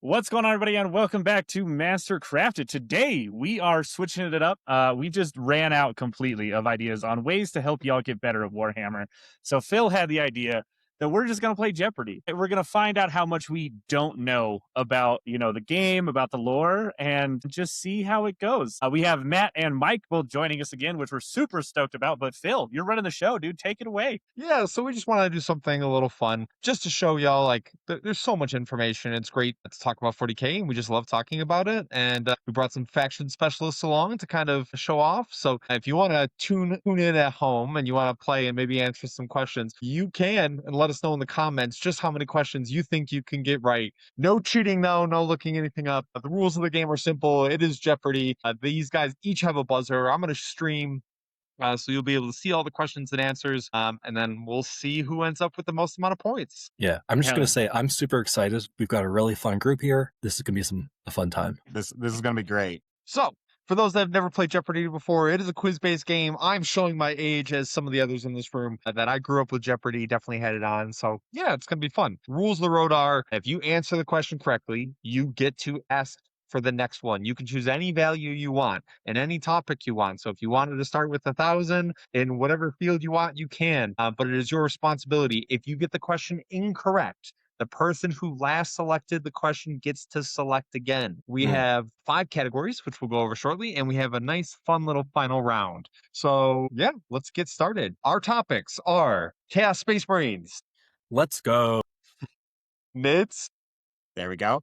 What's going on, everybody, and welcome back to Master Crafted. Today, we are switching it up. We just ran out completely of ideas on ways to help y'all get better at Warhammer. So Phil had the idea that we're just going to play Jeopardy. We're going to find out how much we don't know about, the game, about the lore, and just see how it goes. We have Matt and Mike both joining us again, which we're super stoked about. But Phil, you're running the show, dude. Take it away. Yeah, so we just want to do something a little fun just to show y'all, like, there's so much information. It's great to talk about 40k, and we just love talking about it. And we brought some faction specialists along to kind of show off. So if you want to tune in at home and you want to play and maybe answer some questions, you can, and let us know in the comments just how many questions you think you can get right. No cheating, though, no looking anything up. The rules of the game are simple. It is Jeopardy. These guys each have a buzzer. I'm going to stream. So you'll be able to see all the questions and answers, and then we'll see who ends up with the most amount of points. Yeah, I'm just going to say I'm super excited. We've got a really fun group here. This is going to be a fun time. This is going to be great. So, for those that have never played Jeopardy before, it is a quiz-based game. I'm showing my age as some of the others in this room that I grew up with Jeopardy, definitely had it on. So, yeah, it's going to be fun. Rules of the road are, if you answer the question correctly, you get to ask for the next one. You can choose any value you want and any topic you want. So if you wanted to start with 1,000 in whatever field you want, you can, but it is your responsibility. If you get the question incorrect, the person who last selected the question gets to select again. We have 5 categories, which we'll go over shortly, and we have a nice, fun little final round. So yeah, let's get started. Our topics are Chaos Space Marines. Let's go. Mids. There we go.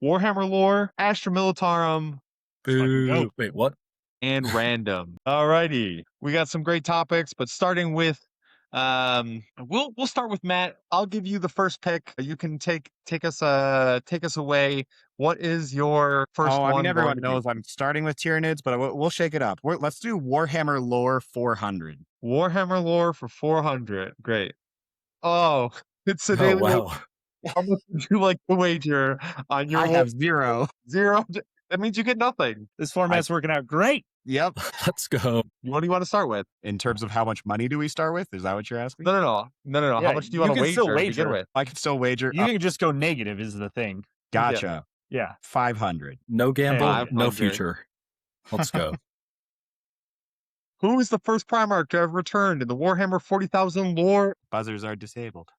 Warhammer lore, Astra Militarum. Boo. Wait, what? And random. Alrighty, we got some great topics, but starting with, we'll start with Matt. I'll give you the first pick. You can take us away. What is your first one? I mean, everyone knows I'm starting with Tyranids, but we'll shake it up. Let's do Warhammer lore 400. Warhammer lore for 400. Great. Oh, it's a daily. Wow. How much would you like to wager on your? I have 0. 0. That means you get nothing. This format's working out great. Yep. Let's go. What do you want to start with? In terms of how much money do we start with? Is that what you're asking? No. Yeah, How much do you want to wager? Still To wager. begin with? I can still wager. You can just go negative is the thing. Gotcha. Yeah. 500. No gamble, Hey, no 500. future. Let's go. Who is the first Primarch to have returned in the Warhammer 40,000 lore? Buzzers are disabled.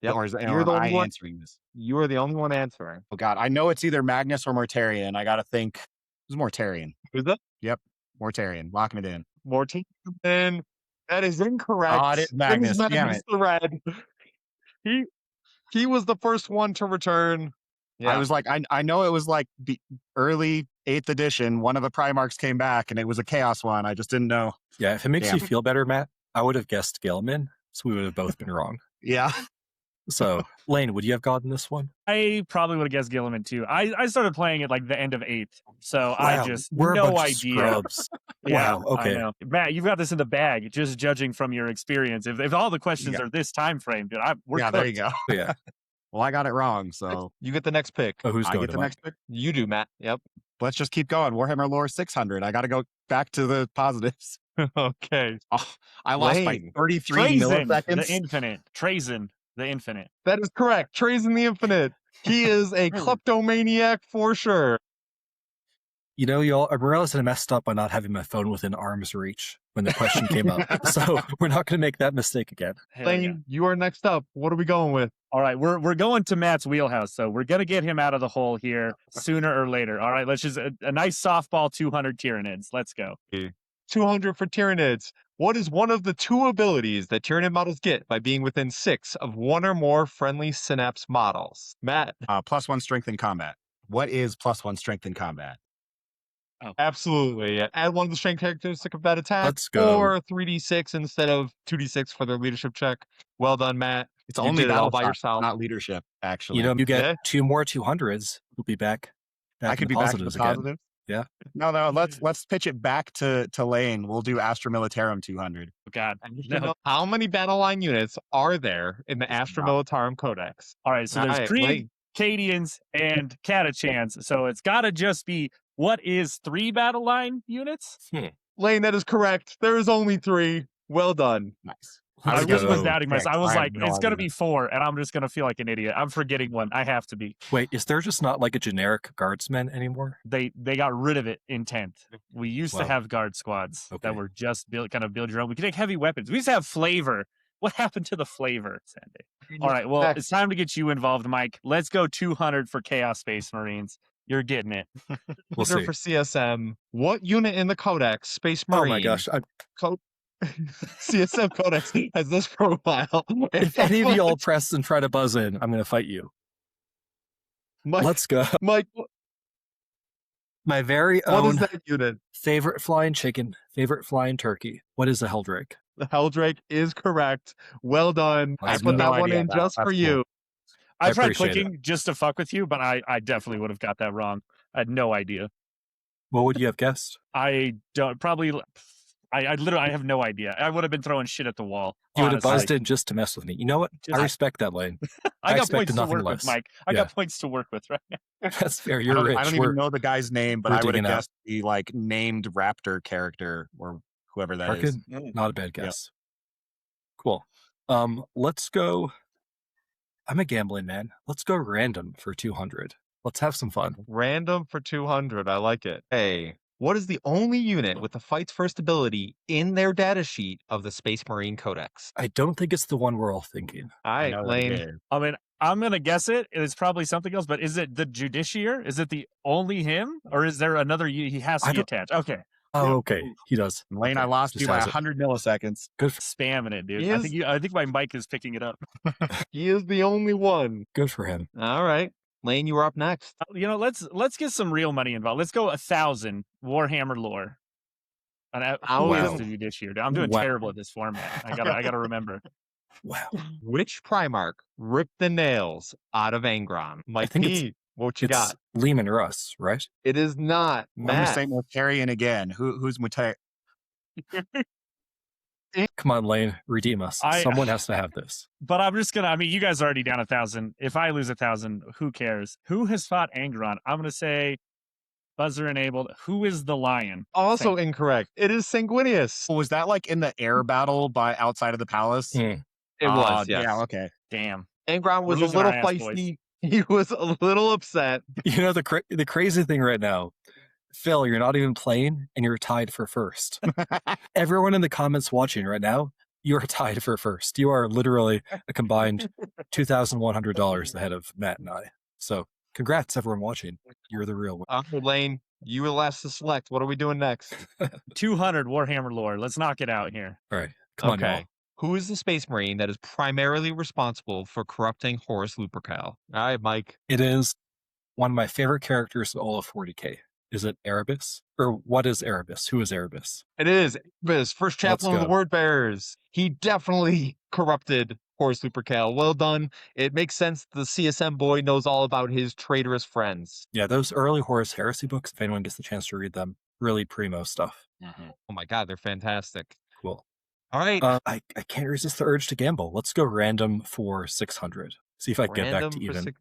Yep. Or You're the am I only one answering this? You are the only one answering. Oh, God. I know it's either Magnus or Mortarion. I got to think. It's Mortarion. Who's that? Yep. Mortarion. Locking it in. Morty. And that is incorrect. God, it's Magnus. Damn it. the Red. He was the first one to return. Yeah. I was like, I know it was like the early 8th edition. One of the Primarchs came back and it was a Chaos one. I just didn't know. Yeah, if it makes you feel better, Matt, I would have guessed Galeman, so we would have both been wrong. Yeah. So, Lane, would you have gotten this one? I probably would have guessed Gilliman too. I started playing at like the end of 8th, so I just We're a no bunch of idea. scrubs. Yeah, Wow, okay. I know. Matt, you've got this in the bag. Just judging from your experience, if all the questions Yeah. are this time frame, dude, we're Yeah, cooked. there you go. Yeah. Well, I got it wrong, so You get the next pick. Oh, who's I going get to the Mike? next pick. You do, Matt. Yep. Let's just keep going. Warhammer lore 600. I got to go back to the positives. Okay. Oh, I lost by Lane. 33 Trazen, milliseconds. the infinite. Trazen, the infinite. That is correct. Trazen the Infinite. He is a kleptomaniac for sure. You know, y'all, I realized I messed up by not having my phone within arm's reach when the question came up. So we're not going to make that mistake again. Hell Lane, yeah. you are next up. What are we going with? All right, we're going to Matt's wheelhouse, so we're gonna get him out of the hole here sooner or later. All right, let's just a nice softball 200 Tyranids. Let's go. 200 for Tyranids. What is one of the 2 abilities that Tyranid models get by being within 6 of 1 or more friendly Synapse models? Matt. +1 strength in combat. What is +1 strength in combat? Absolutely. Add 1 of the strength characteristic of that attack. Let's go. Or 3d6 instead of 2d6 for their leadership check. Well done, Matt. It's You only did it all battle by shock, yourself. not leadership, actually. You know, you get Yeah. 2 more 200s. We'll be back. I could in be the back to the positives again. positives. Yeah. No, let's pitch it back to Lane. We'll do Astra Militarum 200. Oh, God. I need No. to know how many battle line units are there in the Astra Militarum Codex? All right, so there's All right, Krieg, Lane. Cadians, and Catachans. So it's got to just be, what is 3 battle line units? Lane, that is correct. There is only 3. Well done. Nice. I Let's really was go. doubting myself. I was I have like, no it's going to idea. be 4, and I'm just going to feel like an idiot. I'm forgetting one. I have to be. Wait, is there just not like a generic guardsman anymore? They got rid of it in 10th. We used to Wow. have guard squads Okay. that were just kind of build your own. We could take heavy weapons. We used to have flavor. What happened to the flavor, Sandy? All right, well, it's time to get you involved, Mike. Let's go 200 for Chaos Space Marines. You're getting it. We'll see. For CSM. What unit in the Codex, Space Marine? Oh my gosh. CSM Codex has this profile. If any of you all press and try to buzz in, I'm going to fight you. Mike, Let's go. Mike, My very what is own that unit? favorite flying chicken, favorite flying turkey. What is a Helldrake? The Helldrake is correct. Well done. I I have put no that one idea. in just for That's you. I I tried appreciate clicking just to fuck with you, but I definitely would have got that wrong. I had no idea. What would you have guessed? I don't probably. I literally I have no idea. I would have been throwing shit at the wall. You would have honestly. buzzed in just to mess with me. You know what? Just- I respect that, Lane. I got expected points to nothing work with, less. Mike. I Yeah. got points to work with right now. That's fair. I You're don't, rich. I don't We're- even know the guy's name, but we're I would have digging out. guessed the like named Raptor character or whoever that Tarkin? is. Not a bad guess. Cool. Let's go. I'm a gambling man. Let's go random for 200. Let's have some fun. Random for 200. I like it. Hey, what is the only unit with the Fight's First ability in their data sheet of the Space Marine Codex? I don't think it's the one we're all thinking. All I right, know that it Lane. is. I mean, I'm gonna guess it. It's probably something else, but is it the Judiciary? Is it the only him, or is there another? He has to I be don't- attached. Okay, Oh, okay. He does. Lane, Okay, I lost just you by has it. 100 milliseconds. Good for, spamming it, dude. He I is- think I think my mic is picking it up. He is the only one. good for him. All right. Lane, you are up next. You know, let's get some real money involved. Let's go 1,000 Warhammer lore. And who is Wow. the Judiciary? I'm doing Wow. terrible at this format. I gotta remember. Wow. Which Primarch ripped the nails out of Angron? Mike think it's- P, what you It's got? Lehman Russ, right? It is not. I'm going to Matt. say Mortarian again. Who's Mortarian? Come on, Lane. Redeem us. Someone has to have this. But I'm just gonna. I mean, you guys are already down 1,000. If I lose 1,000, who cares? Who has fought Angron? I'm gonna say buzzer enabled. Who is the lion? Also incorrect. It is Sanguinius. Was that like in the air battle by outside of the palace? Hmm. It was, yes. Yeah, okay. Damn. Angron was We're a losing little our ass, boys. feisty. He was a little upset. You know, the crazy thing right now, Phil, you're not even playing and you're tied for first. Everyone in the comments watching right now, you're tied for first. You are literally a combined $2,100 ahead of Matt and I. So congrats, everyone watching. You're the real one. Lane, you were last to select. What are we doing next? 200 Warhammer lore. Let's knock it out here. All right. Come on, y'all. Who is the Space Marine that is primarily responsible for corrupting Horus Lupercal? All right, Mike. It is one of my favorite characters in all of 40k. Is it Erebus? Or what is Erebus? Who is Erebus? It is Erebus, first chaplain of the go. Word Bearers. He definitely corrupted Horus Lupercal. Well done. It makes sense the CSM boy knows all about his traitorous friends. Yeah, those early Horus Heresy books, if anyone gets the chance to read them, really primo stuff. Oh my god, they're fantastic. Cool. All right. I can't resist the urge to gamble. Let's go random for 600. See if I can get back to even.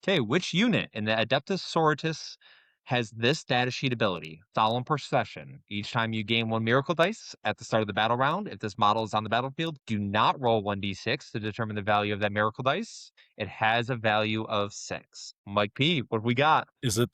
Okay, which unit in the Adeptus Sororitas has this data sheet ability? Solemn Procession. Each time you gain 1 miracle dice at the start of the battle round, if this model is on the battlefield, do not roll 1d6 to determine the value of that miracle dice. It has a value of 6. Mike P, what we got? Is it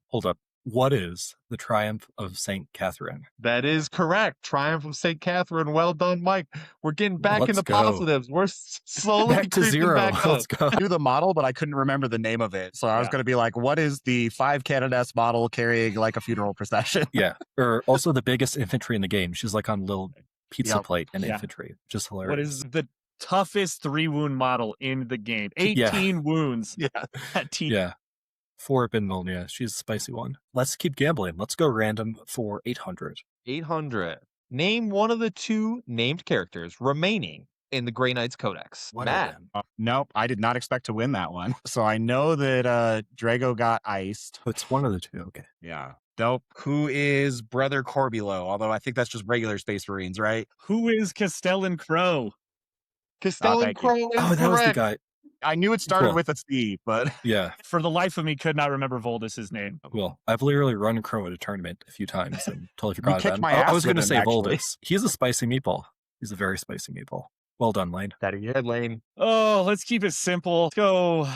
hold up. What is the Triumph of St. Catherine? That is correct. Triumph of St. Catherine. Well done, Mike. We're getting back Let's into go. positives. We're slowly Back to creeping zero. back Let's up. go. I knew the model, but I couldn't remember the name of it. So I was Yeah. going to be like, what is the 5 Canoness model carrying like a funeral procession? Yeah. Or also the biggest infantry in the game. She's like on a little pizza Yep. plate in Yeah. infantry. Just hilarious. What is the toughest 3-wound model in the game? 18 wounds. Yeah. At T. Yeah. 4 Binmil, yeah. She's a spicy one. Let's keep gambling. Let's go random for 800. 800. Name one of the 2 named characters remaining in the Grey Knights Codex. What are Matt. them? Nope, I did not expect to win that one. So I know that Drago got iced. Oh, it's one of the 2. Okay. Yeah. Dope. Who is Brother Corbulo? Although I think that's just regular Space Marines, right? Who is Castellan Crow? Castellan thank you. Crow is Oh, that was the correct. guy. I knew it started Cool. with a C, but Yeah. For the life of me, could not remember Voldus's name. Well, I've literally run Crow at a tournament a few times and totally forgot kicked about him. my I ass was with going to him, say actually. Voldus. He's a spicy meatball. He's a very spicy meatball. Well done, Lane. That your head lane. Oh, let's keep it simple. Let's go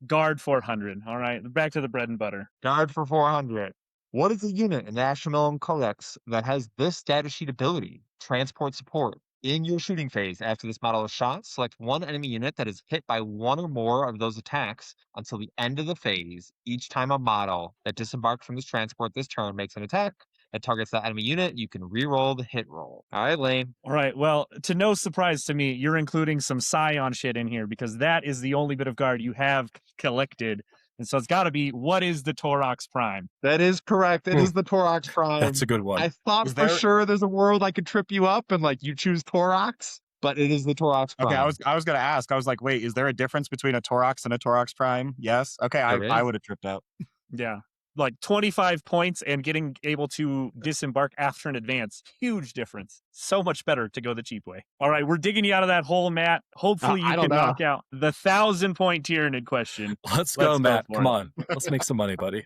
guard 400. All right, back to the bread and butter. Guard for 400. What is a unit in the Ashramilum Codex that has this data sheet ability? Transport support. In your shooting phase, after this model is shot, select one enemy unit that is hit by one or more of those attacks until the end of the phase. Each time a model that disembarks from this transport this turn makes an attack that targets that enemy unit, you can re-roll the hit roll. All right, Lane. All right, well, to no surprise to me, you're including some Scion shit in here because that is the only bit of guard you have collected. And so it's got to be, what is the Torox Prime? That is correct. It is the Torox Prime. That's a good one. I thought for sure there's a world I could trip you up and like you choose Torox, but it is the Torox Prime. Okay, I was gonna ask. I was like, wait, is there a difference between a Torox and a Torox Prime? Yes. Okay, I would have tripped out. Yeah. Like 25 points and getting able to disembark after an advance. Huge difference. So much better to go the cheap way. All right, we're digging you out of that hole, Matt. Hopefully you can knock out the 1,000-point Tyranid question. Let's go, Matt. Come on. Let's make some money, buddy.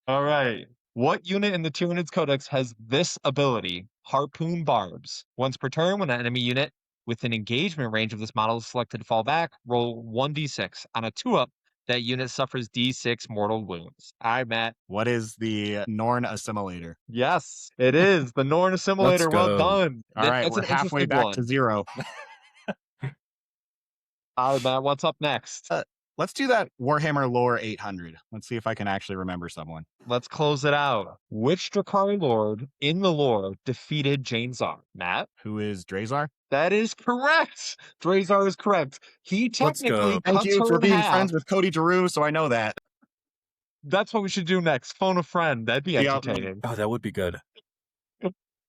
All right. What unit in the Tyranid's Codex has this ability? Harpoon Barbs. Once per turn, when an enemy unit within engagement range of this model is selected to fall back, roll 1d6. On a 2-up, that unit suffers d6 mortal wounds. All right, Matt. What is the Norn Assimilator? Yes, it is. The Norn Assimilator. Well done. All right, we're halfway back to 0. All right, Matt, what's up next? Let's do that Warhammer lore 800. Let's see if I can actually remember someone. Let's close it out. Which Drakari Lord in the lore defeated Janezar? Matt? Who is Drazar? That is correct. Drazar is correct. He technically Thank you for being half. friends with Cody Giroux, so I know that. That's what we should do next. Phone a friend. That'd be entertaining. Oh, that would be good.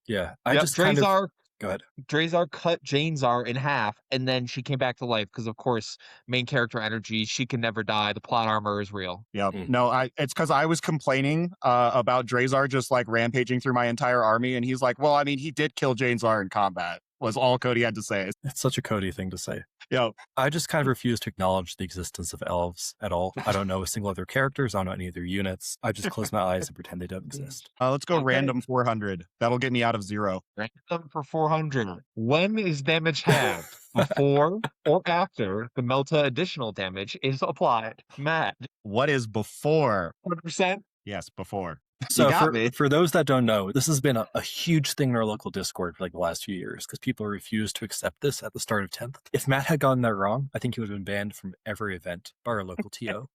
Yeah. Drazar. Go ahead. Drazar cut Janezar in half, and then she came back to life because, of course, main character energy. She can never die. The plot armor is real. Yep. No, it's because I was complaining about Drazar just like rampaging through my entire army, and he's like, "Well, I mean, he did kill Janezar in combat." Was all Cody had to say. It's such a Cody thing to say. Yeah. I just kind of refuse to acknowledge the existence of elves at all. I don't know a single other characters. I don't know any of their units. I just close my eyes and pretend they don't exist. Let's go random 400. That'll get me out of 0. Random for 400. When is damage halved? Before or after the Melta additional damage is applied? Matt. What is before? 100%? Yes, before. So for those that don't know, this has been a huge thing in our local Discord for like the last few years because people refused to accept this at the start of 10th. If Matt had gotten that wrong, I think he would have been banned from every event by our local TO.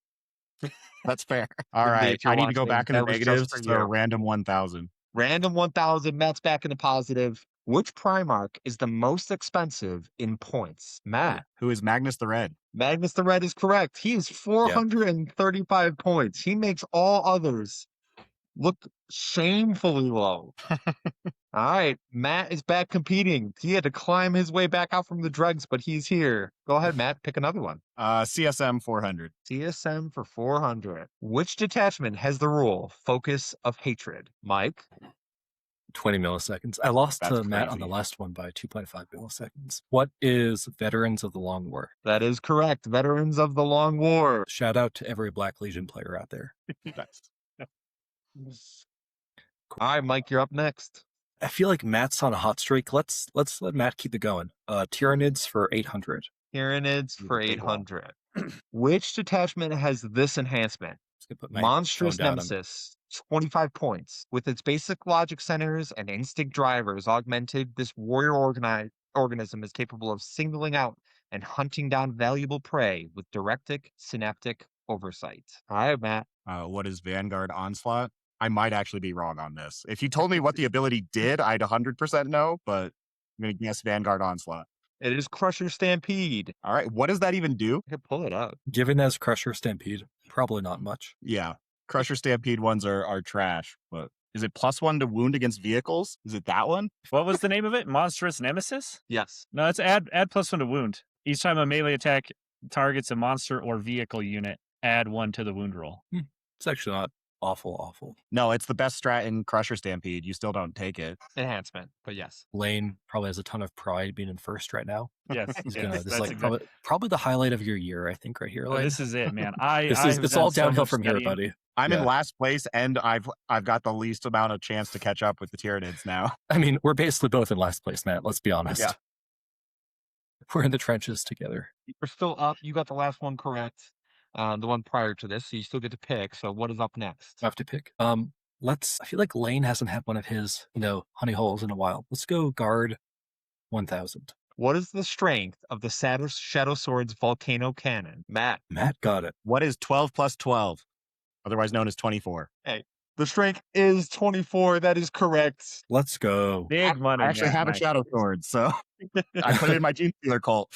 That's fair. All right. I need to go back in the negatives. So random 1000. Random 1000. Matt's back in the positive. Which Primarch is the most expensive in points? Matt. Who is Magnus the Red? Magnus the Red is correct. He is 435 points. He makes all others look shamefully low. All right. Matt is back competing. He had to climb his way back out from the dregs, but he's here. Go ahead, Matt. Pick another one. CSM 400. CSM for 400. Which detachment has the rule Focus of Hatred? Mike? 20 milliseconds. I lost to Matt on the last one by 2.5 milliseconds. What is Veterans of the Long War? That is correct. Veterans of the Long War. Shout out to every Black Legion player out there. All right, Mike, you're up next. I feel like Matt's on a hot streak. Let's let Matt keep it going. Tyranids for 800. Tyranids for 800. Which detachment has this enhancement? Monstrous Nemesis, 25 points. With its basic logic centers and instinct drivers augmented, this warrior organism is capable of singling out and hunting down valuable prey with directic synaptic oversight. All right, Matt. What is Vanguard Onslaught? I might actually be wrong on this. If you told me what the ability did, I'd 100% know, but I'm going to guess Vanguard Onslaught. It is Crusher Stampede. All right. What does that even do? I can pull it up. Given as Crusher Stampede, probably not much. Yeah. Crusher Stampede ones are trash, but is it +1 to wound against vehicles? Is it that one? What was the name of it? Monstrous Nemesis? Yes. No, it's add +1 to wound. Each time a melee attack targets a monster or vehicle unit, add 1 to the wound roll. It's actually not Awful, awful. No, it's the best strat in Crusher Stampede. You still don't take it. Enhancement, but yes. Lane probably has a ton of pride being in first right now. Yes, He's yes, gonna. This is that's like exactly. probably the highlight of your year, I think, right here, Lane. This is it, man. It's all downhill from here, buddy. I'm in Yeah. last place, and I've got the least amount of chance to catch up with the Tyranids now. I mean, we're basically both in last place, Matt. Let's be honest. Yeah. We're in the trenches together. You're still up. You got the last one correct. The one prior to this, so you still get to pick. So what is up next? I have to pick. I feel like Lane hasn't had one of his, honey holes in a while. Let's go guard 1000. What is the strength of the Shadow Sword's volcano cannon? Matt. Matt got it. What is 12 plus 12? Otherwise known as 24. The strength is 24. That is correct. Let's go. Big money. I actually have a Shadow Sword, so I put it in my Gene Stealer cult.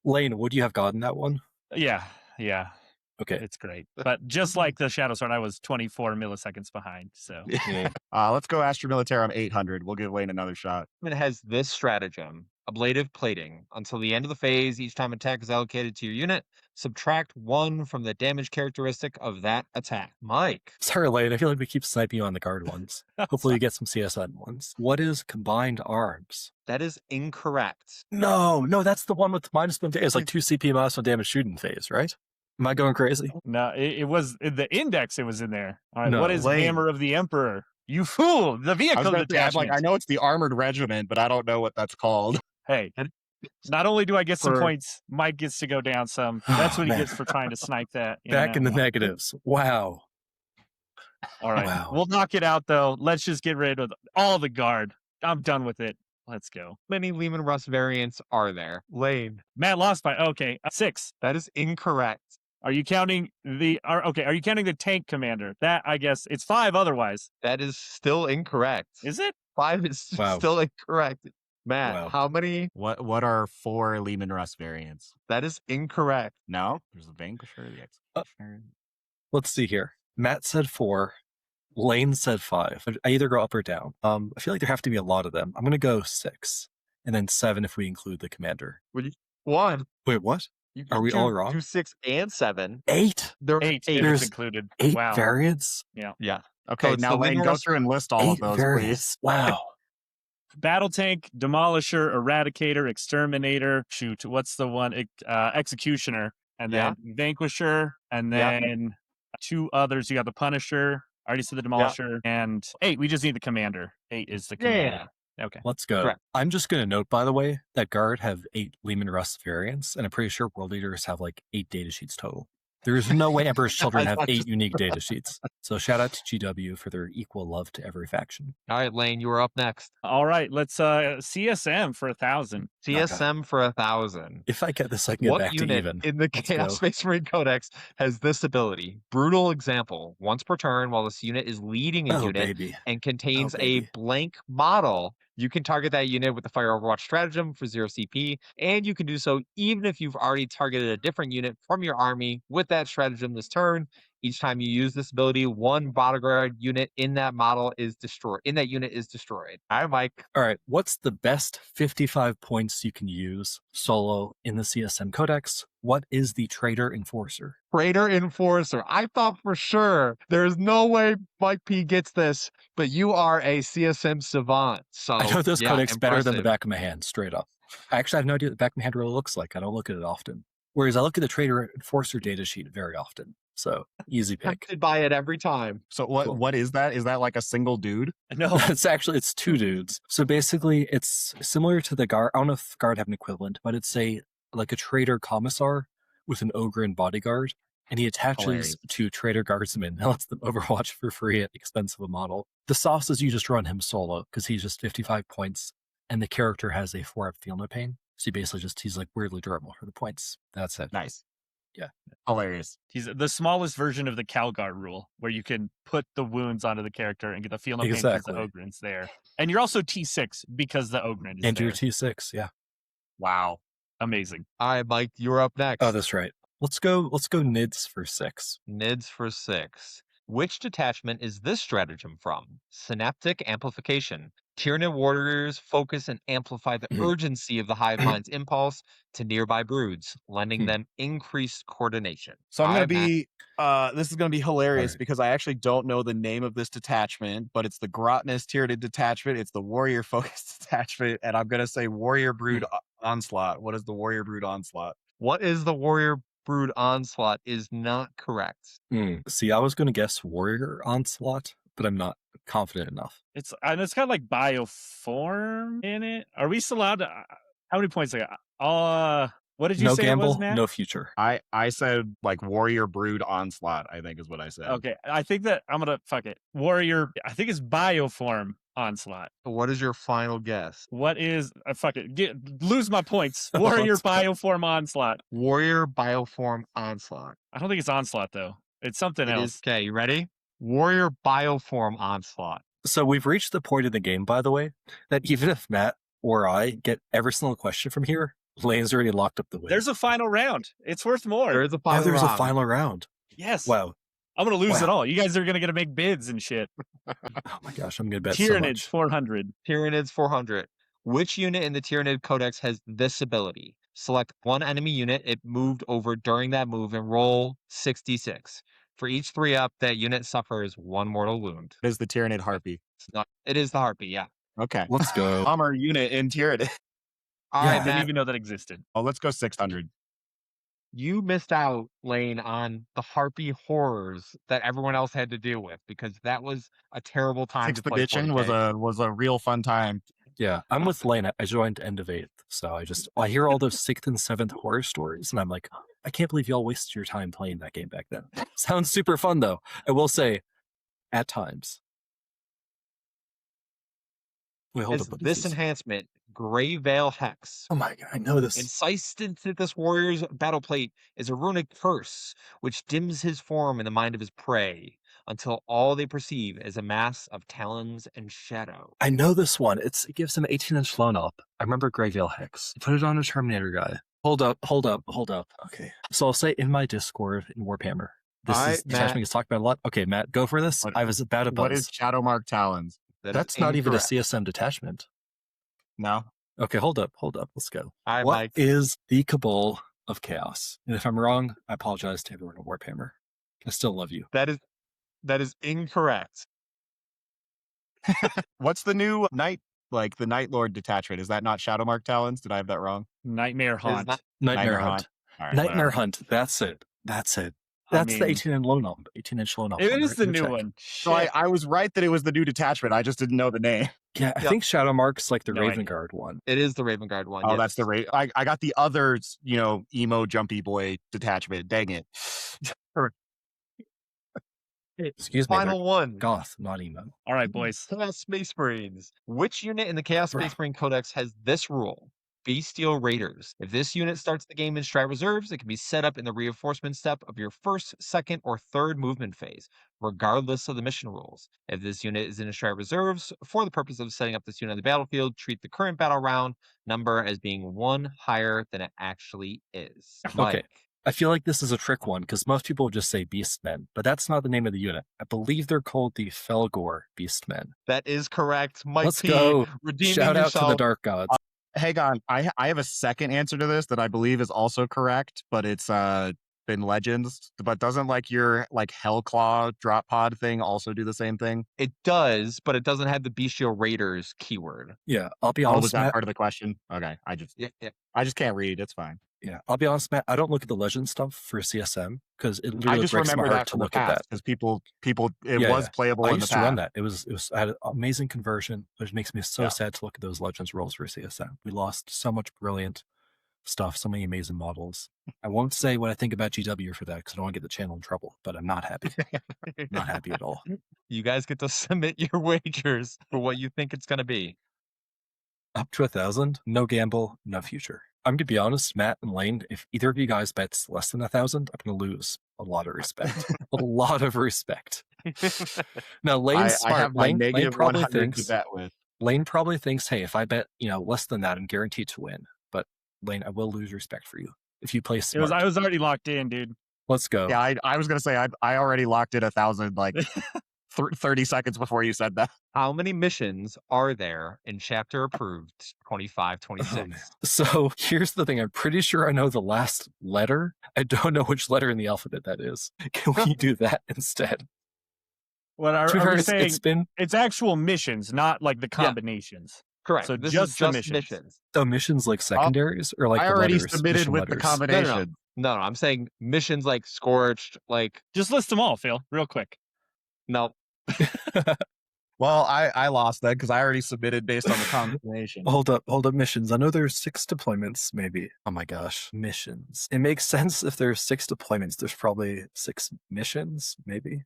Lane, would you have gotten that one? Yeah. Okay. It's great. But just like the Shadow Sword, I was 24 milliseconds behind. So Let's go Astra Militarum 800. We'll give Lane another shot. It has this stratagem, ablative plating. Until the end of the phase, each time attack is allocated to your unit, subtract 1 from the damage characteristic of that attack. Mike. Sorry, Lane. I feel like we keep sniping you on the guard ones. Hopefully you get some CSN ones. What is combined arms? That is incorrect. No, that's the one with -1. It's like 2 CP -1 damage shooting phase, right? Am I going crazy? no, it was in the index. It was in there. All right. No, What is Lane. Hammer of the Emperor? You fool! The I was vehicle gonna say, detachment. I know it's the Armored Regiment, but I don't know what that's called. Hey, not only do I get some For- points, Mike gets to go down some. That's what he Man. gets for trying to snipe that. Back in the negatives. Wow. All right. Wow. We'll knock it out, though. Let's just get rid of all the guard. I'm done with it. Let's go. How many Lehman Russ variants are there? Lane. Matt lost by 6. That is incorrect. Are you counting Are you counting the tank commander? That, I guess it's 5 otherwise. That is still incorrect. Is it? 5 is Wow. still incorrect. Matt, Wow. how many? What are 4 Lehman Russ variants? That is incorrect. No? There's the Vanquisher, the Executioner. Let's see here. Matt said 4. Lane said 5. I either go up or down. I feel like there have to be a lot of them. I'm going to go 6. And then 7 if we include the commander. 1. Wait, what? You Are can we do- all wrong? Do 6 and 7. 8? There are 8 8. There's included. 8 Wow. variants? Yeah. Okay, it's now the Lane, Lehman go Russ- through and list all of 8 those, please. variants. Wow. Battle tank, demolisher, eradicator, exterminator. Shoot, what's the one? Executioner, and then vanquisher, and Yeah. then 2 others. You got the Punisher. I already said the demolisher, and 8. We just need the commander. 8 is the commander. Okay. Let's go. Correct. I'm just going to note, by the way, that Guard have 8 Lehman Russ variants, and I'm pretty sure World Leaders have like 8 data sheets total. There is no way Emperor's Children have 8 unique data sheets. So shout out to GW for their equal love to every faction. All right, Lane, you are up next. All right. Let's CSM for 1,000. CSM for 1,000. If I get this, I can get What back to unit even. in the Let's Chaos go. Space Marine Codex has this ability? Brutal example. Once per turn, while this unit is leading a Oh, unit baby. and contains baby. a blank model, you can target that unit with the Fire Overwatch stratagem for 0 CP, and you can do so even if you've already targeted a different unit from your army with that stratagem this turn. Each time you use this ability, 1 bodyguard unit in that model is destroyed. All right, Mike. All right. What's the best 55 points you can use solo in the CSM Codex? What is the Traitor Enforcer? Traitor Enforcer. I thought for sure there's no way Mike P gets this, but you are a CSM savant. So I know this codex better than the impressive. back of my hand, straight up. I actually have no idea what the back of my hand really looks like. I don't look at it often. Whereas I look at the Traitor Enforcer data sheet very often. So easy pick. Tempted by it every time. So Cool. what is that? Is that like a single dude? No. It's 2 dudes. So basically it's similar to the Guard. I don't know if Guard have an equivalent, but it's like a Traitor Commissar with an Ogre and Bodyguard. And he attaches Hilarious. to Traitor Guardsmen and lets them overwatch for free at the expense of a model. The sauce is you just run him solo because he's just 55 points and the character has a 4-up Feel No Pain. So he basically he's like weirdly durable for the points. That's it. Nice. Yeah. Hilarious. He's the smallest version of the Calgar rule, where you can put the wounds onto the character and get the feel no pain because Exactly. the Ogren's there. And you're also T6 because the Ogren is And there. your T6, yeah. Wow. Amazing. All right, Mike, you're up next. Oh, that's right. Let's go NIDS for 6. NIDS for 6. Which detachment is this stratagem from? Synaptic Amplification. Tyranid warriors focus and amplify the urgency of the hive mind's impulse to nearby broods, lending them increased coordination. So I'm Hi, gonna Matt. be this is gonna be hilarious Alright. because I actually don't know the name of this detachment, but it's the Grotness Tyranid detachment, it's the warrior focused detachment, and I'm gonna say Warrior Brood Onslaught. What is the Warrior Brood Onslaught? What is the warrior brood onslaught is not correct. See, I was going to guess Warrior Onslaught, but I'm not confident enough. It's got like bioform in it. Are we still allowed to? How many points I got? What did you No say gamble, it was, Matt? no future. I said like Warrior Brood Onslaught, I think is what I said. Okay, I think that I'm gonna fuck it. Warrior. I think it's bioform onslaught. What is your final guess? What is fuck it? Lose my points. Warrior bioform onslaught. Warrior bioform onslaught. I don't think it's onslaught though. It's something It else. is okay. You ready? Warrior bioform onslaught. So we've reached the point of the game, by the way, that even if Matt or I get every single question from here, Lane's already locked up the win. There's a final round. It's worth more. There is a final there's round. a final round. Yes. Wow. I'm gonna lose Wow. it all. You guys are gonna get to make bids and shit. Oh my gosh, I'm going to bet so Tyranids much. 400. Tyranids 400. Which unit in the Tyranid Codex has this ability? Select one enemy unit it moved over during that move and roll 66. For each 3-up, that unit suffers 1 mortal wound. It is the Tyranid Harpy. It is the Harpy, yeah. Okay. Let's go. Bomber unit in Tyranid. All I right, didn't Matt, even know that existed. Oh, let's go 600. you missed out, Lane, on the Harpy horrors that everyone else had to deal with because that was a terrible time Sixth to play edition 40K. was a real fun time. Yeah, I'm with Lane. I joined end of 8th, so I hear all those 6th and 7th horror stories, and I'm like, I can't believe y'all wasted your time playing that game back then. Sounds super fun, though. I will say, at times. Wait, hold As up. this enhancement, Grey Veil Hex, Oh my god, I know this. incised into this warrior's battle plate is a runic curse, which dims his form in the mind of his prey until all they perceive is a mass of talons and shadow. I know this one. It gives him 18-inch loan up. I remember Grey Veil Hex. Put it on a Terminator guy. Hold up. Okay. So I'll say in my Discord in Warhammer. This is detachment is talked about a lot. Okay, Matt, go for this. I was about to buzz. What is Shadowmark Talons? That's not even a CSM detachment. No. Okay, hold up. Let's go. Hi, What Mike. is the Cabal of Chaos? And if I'm wrong, I apologize to everyone at Warhammer. I still love you. That is incorrect. What's the new Night, like the Night Lord detachment? Is that not Shadowmark Talons? Did I have that wrong? Nightmare Haunt. not- Nightmare Hunt. All right, Nightmare whatever. Hunt. That's it. I That's the mean, 18-inch loan up. 18-inch loan up. It is the Let me new check. one. So I was right that it was the new detachment. I just didn't know the name. Yeah, I Yep. think Shadowmark's like the No idea. Raven Guard one. It is the Raven Guard one. Oh, yes. that's the rate. I got the others, emo jumpy boy detachment. Dang it. Excuse me. Final one. Goth, not emo. All right, boys. Chaos Space Marines. Which unit in the Chaos Space Marine Codex has this rule? Bestial Raiders. If this unit starts the game in Strat Reserves, it can be set up in the reinforcement step of your first, second, or third movement phase, regardless of the mission rules. If this unit is in Strat Reserves, for the purpose of setting up this unit on the battlefield, treat the current battle round number as being 1 higher than it actually is. Mike. I feel like this is a trick one because most people just say Beastmen, but that's not the name of the unit. I believe they're called the Felgor Beastmen. That is correct. Mike Let's P. go. Redeeming Shout out yourself. to the Dark Gods. Hang on. I have a second answer to this that I believe is also correct, but it's been Legends. But doesn't like your like Hellclaw drop pod thing also do the same thing? It does, but it doesn't have the Bestial Raiders keyword. Yeah, I'll be Oh, honest, was that Matt. part of the question? Okay. I just can't read. It's fine. Yeah, I'll be honest, Matt. I don't look at the legend stuff for CSM because it I literally just breaks my remember heart that to from the look at that. past because people it Yeah, was yeah. playable I in the used to run past. that. It was I had an amazing conversion, but it makes me so Yeah. sad to look at those legends rolls for CSM. We lost so much brilliant stuff, so many amazing models. I won't say what I think about GW for that because I don't want to get the channel in trouble, but I'm not happy. Not happy at all. You guys get to submit your wagers for what you think it's going to be. Up to 1,000, no gamble, no future. I'm gonna be honest, Matt and Lane, if either of you guys bets less than 1,000, I'm gonna lose a lot of respect. A lot of respect. Now Lane's I smart. have my Lane negative probably 100 thinks to bet with. Lane probably thinks, hey, if I bet, less than that, I'm guaranteed to win. But Lane, I will lose respect for you if you play smart. I was already locked in, dude. Let's go. Yeah, I was gonna say I already locked in 1,000 like 30 seconds before you said that. How many missions are there in chapter approved 25, Oh, man. 26? So here's the thing. I'm pretty sure I know the last letter. I don't know which letter in the alphabet that is. Can we do that instead? What To be are fair, we it's saying? been It's actual missions, not like the combinations. Correct. So this just is the just missions. missions. the missions like secondaries or like I the already letters, submitted mission with the letters? combination. No, I'm saying missions like Scorched, like Just list them all, Phil, real quick. no. Well, I lost that because I already submitted based on the combination. Hold up, missions. I know there's 6 deployments, maybe. Oh my gosh, missions. It makes sense if there's 6 deployments. There's probably 6 missions, maybe.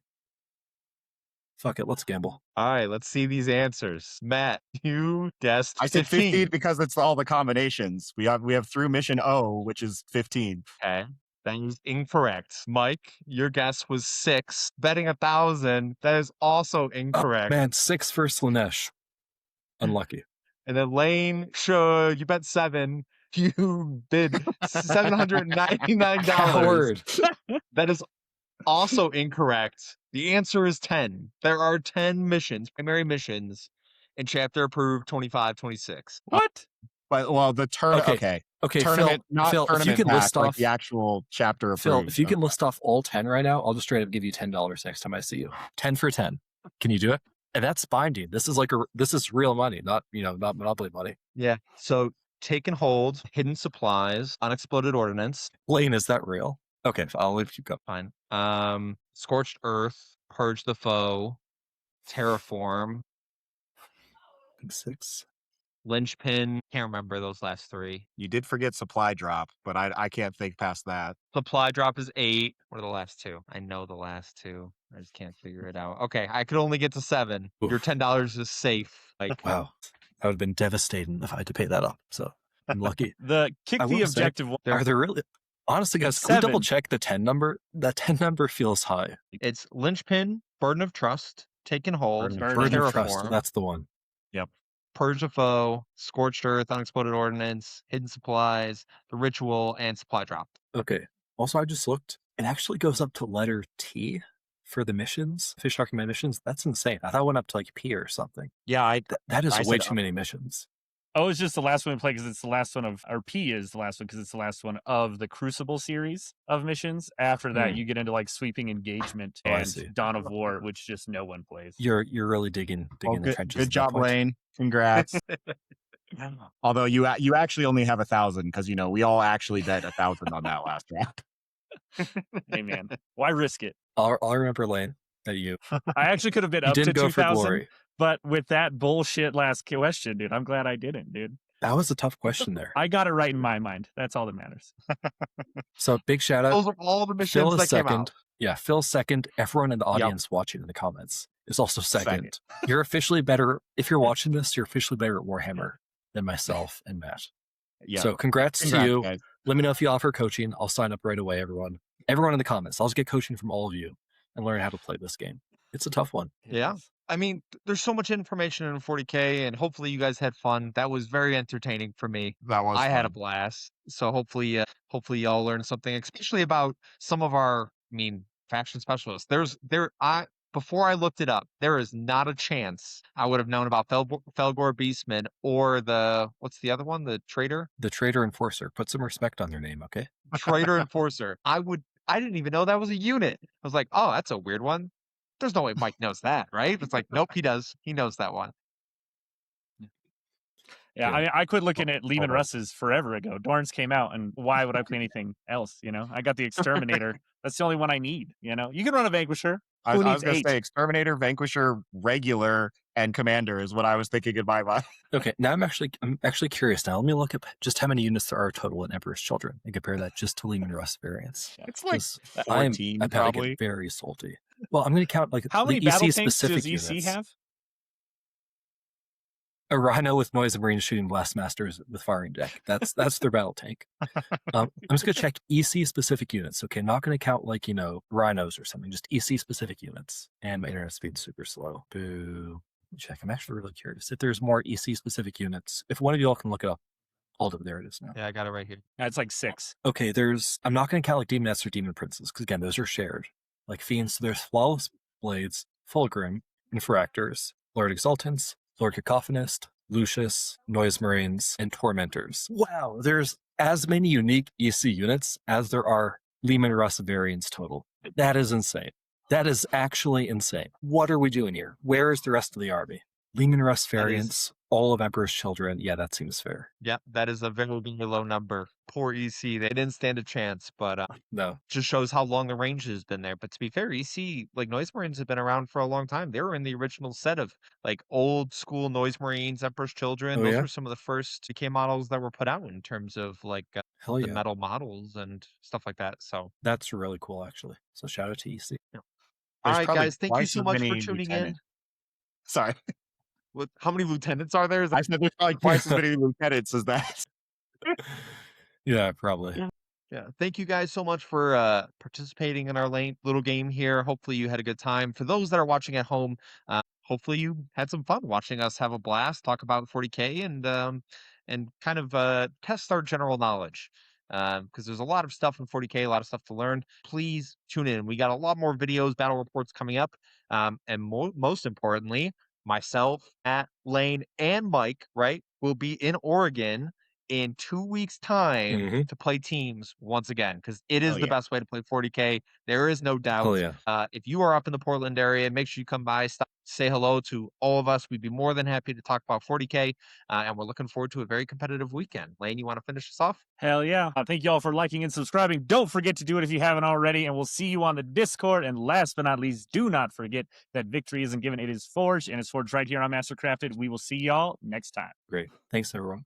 Fuck it, let's gamble. All right, let's see these answers. Matt, you guessed I said 15 because it's all the combinations. We have through mission O, which is 15. Okay. That is incorrect. Mike, your guess was 6. Betting 1,000. That is also incorrect. Oh, man, 6 for Slanesh. Unlucky. And then Lane, sure, you bet 7. You bid $799. Coward. That is also incorrect. The answer is 10. There are 10 missions, primary missions, in chapter approved 25, 26. What? But well, the turn. Okay. Okay, tournament, Phil, if you tournament can pack, list like off the actual chapter. Phil, approved. if you can list off all 10 right now, I'll just straight up give you $10 next time I see you. 10 for 10. Can you do it? And that's binding. This is real money, not Monopoly money. Yeah. So Taken Hold, Hidden Supplies, Unexploded Ordnance. Lane, is that real? Okay, I'll leave you go. Fine. Scorched Earth, Purge the Foe, Terraform, 6. Linchpin. Can't remember those last 3. You did forget supply drop, but I can't think past that. Supply Drop is 8. What are the last 2? I know the last 2. I just can't figure it out. Okay, I could only get to 7. Oof. Your $10 is safe. Like, Wow. That would have been devastating if I had to pay that up. So I'm lucky. The kick I the will say, objective. Are there really? Honestly, guys, can we 7. double check the 10 number? That 10 number feels high. it's Linchpin, Burden of Trust, Taken Hold, Burden of Trust. Terraform, That's the one. Purge the Foe, Scorched Earth, Unexploded Ordnance, Hidden Supplies, The Ritual, and Supply Drop. Okay. Also, I just looked. It actually goes up to letter T for the missions. Fish talking about missions. That's insane. I thought it went up to like P or something. Yeah, That is I way said too many missions. Oh, it's just the last one to play because it's the last one of, or P is the last one because it's the last one of the Crucible series of missions. After that, you get into like Sweeping Engagement Oh, I and see. Dawn of War, which just no one plays. You're really digging the good, trenches. good at that job, point. Lane. Congrats. Although you actually only have 1,000 because we all actually bet 1,000 on that last draft. Hey man, why risk it? I'll remember, Lane, that you I actually could have been you up to didn't go for 2,000, glory. but with that bullshit last question, dude, I'm glad I didn't, dude. That was a tough question there. I got it right in my mind. That's all that matters. So big shout out. Those are all the missions Phil is that came second. out. Yeah, Phil's second. Everyone in the audience watching in the comments is also second. You're officially better. If you're watching this, you're officially better at Warhammer than myself and Matt. Yeah. So congrats to you. guys. Let me know if you offer coaching. I'll sign up right away, everyone. Everyone in the comments. I'll just get coaching from all of you and learn how to play this game. It's a tough one. Yeah. I mean, there's so much information in 40K, and hopefully you guys had fun. That was very entertaining for me. That was I had a fun. blast. So hopefully y'all learned something, especially about some of our, faction specialists. Before I looked it up, there is not a chance I would have known about Felgor Beastman or what's the other one? The Traitor? The Traitor Enforcer. Put some respect on their name, okay? Traitor Enforcer. I didn't even know that was a unit. I was like, oh, that's a weird one. There's no way Mike knows that, right? It's like, nope, he does. He knows that one. Yeah, Good. I quit looking at Lehman Alright. Russ's forever ago. Dorn's came out, and why would I play anything else? I got the Exterminator. That's the only one I need. You can run a Vanquisher. I Who was needs going 8? to say Exterminator, Vanquisher, Regular, and Commander is what I was thinking in my mind. Okay, now I'm actually curious now. Let me look up just how many units there are total in Emperor's Children and compare that just to Lehman Russ variants. It's like 'Cause 14 I'm about to probably. get very salty. Well, I'm going to count like How the many EC battle tanks specific does EC units. have? A Rhino with Noise and Marine shooting Blastmasters with firing deck. That's their battle tank. I'm just going to check EC specific units. Okay, not going to count like Rhinos or something. Just EC specific units. And my internet speed's super slow. Boo. Check. I'm actually really curious if there's more EC specific units. If one of you all can look it up. Hold up, there it is now. Yeah, I got it right here. It's like 6. Okay, I'm not going to count like Demonettes or Demon Princes because again, those are shared. Like Fiends, so there's Flawless Blades, Fulgrim, Infractors, Lord Exultants, Lord Cacophonist, Lucius, Noise Marines, and Tormentors. Wow, there's as many unique EC units as there are Leman Russ variants total. That is insane. That is actually insane. What are we doing here? Where is the rest of the army? Leman Russ variants, all of Emperor's Children. Yeah, that seems fair. Yeah, that is a very, very low number. Poor EC. They didn't stand a chance, but No. just shows how long the range has been there. But to be fair, EC, like Noise Marines have been around for a long time. They were in the original set of like old school Noise Marines, Emperor's Children. Oh, Those yeah? were some of the first TK models that were put out in terms of like Hell the yeah. metal models and stuff like that. So That's really cool, actually. So shout out to EC. all There's right, probably guys, thank you twice so as much for many tuning in. lieutenants. Sorry. How many lieutenants are there? Is that- I said there's probably twice as many lieutenants as that. Yeah, probably. Yeah, thank you guys so much for participating in our little game here. Hopefully you had a good time. For those that are watching at home, hopefully you had some fun watching us have a blast, talk about 40K, and kind of test our general knowledge. Because there's a lot of stuff in 40K, a lot of stuff to learn. Please tune in. We got a lot more videos, battle reports coming up, and most importantly, myself, Matt, Lane, and Mike, right, will be in Oregon in 2 weeks' time Mhm. to play teams once again, because it is Oh, the yeah. best way to play 40K. There is no doubt. Hell yeah. If you are up in the Portland area, make sure you come by, stop, say hello to all of us. We'd be more than happy to talk about 40K, and we're looking forward to a very competitive weekend. Lane, you want to finish us off? Hell yeah. Thank you all for liking and subscribing. Don't forget to do it if you haven't already, and we'll see you on the Discord. And last but not least, do not forget that victory isn't given, it is forged, and it's forged right here on Mastercrafted. We will see y'all next time. Great. Thanks, everyone.